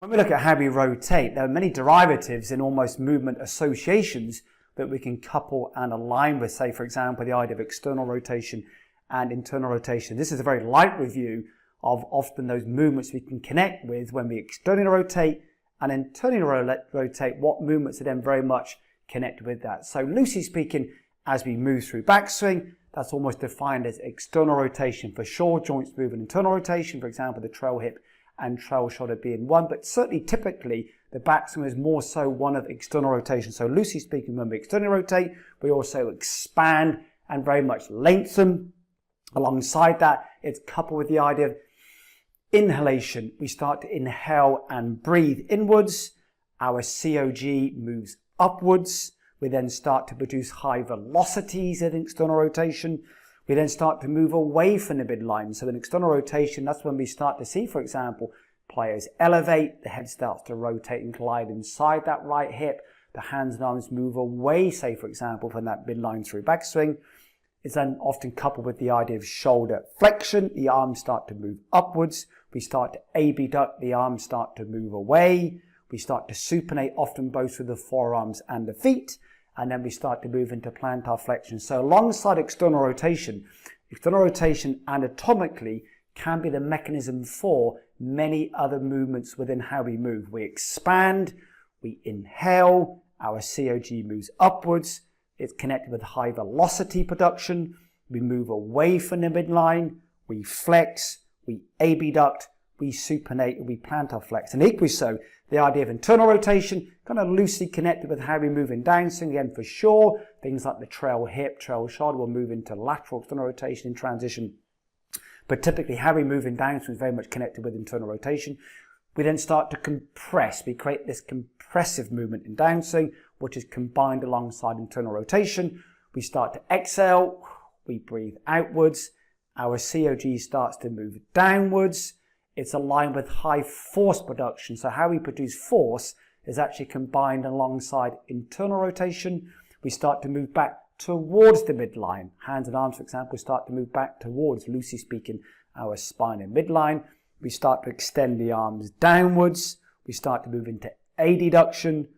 When we look at how we rotate, there are many derivatives in almost movement associations that we can couple and align with, say, for example, the idea of external rotation and internal rotation. This is a very light review of often those movements we can connect with when we externally rotate and internally rotate, what movements are then very much connected with that. So loosely speaking, as we move through backswing, that's almost defined as external rotation. For sure, joints move in internal rotation, for example, the trail hip and trail shoulder being one, but certainly typically the backswing is more so one of external rotation. So loosely speaking, when we externally rotate, we also expand and very much lengthen. Alongside that, it's coupled with the idea of inhalation. We start to inhale and breathe inwards. Our COG moves upwards. We then start to produce high velocities in external rotation. We then start to move away from the midline. So in external rotation, that's when we start to see, for example, players elevate, the head starts to rotate and glide inside that right hip. The hands and arms move away, say, for example, from that midline through backswing. It's then often coupled with the idea of shoulder flexion. The arms start to move upwards. We start to abduct, the arms start to move away. We start to supinate, often both with the forearms and the feet. And then we start to move into plantar flexion. So alongside external rotation anatomically can be the mechanism for many other movements within how we move. We expand, we inhale, our COG moves upwards. It's connected with high velocity production. We move away from the midline. We flex, we abduct, we supinate, we plantar flex. And equally so, the idea of internal rotation, kind of loosely connected with how we move in downswing. Again, for sure, things like the trail hip, trail shoulder will move into lateral external rotation in transition. But typically, how we move in downswing is very much connected with internal rotation. We then start to compress. We create this compressive movement in downswing, which is combined alongside internal rotation. We start to exhale. We breathe outwards. Our COG starts to move downwards. It's aligned with high force production. So how we produce force is actually combined alongside internal rotation. We start to move back towards the midline. Hands and arms, for example, start to move back towards, loosely speaking, our spine and midline. We start to extend the arms downwards. We start to move into adduction,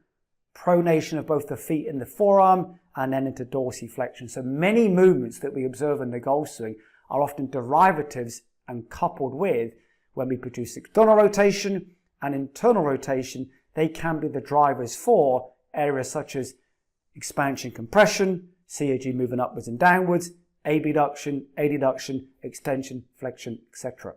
pronation of both the feet and the forearm, and then into dorsiflexion. So many movements that we observe in the golf swing are often derivatives and coupled with when we produce external rotation and internal rotation, they can be the drivers for areas such as expansion, compression, COG moving upwards and downwards, abduction, adduction, extension, flexion, etc.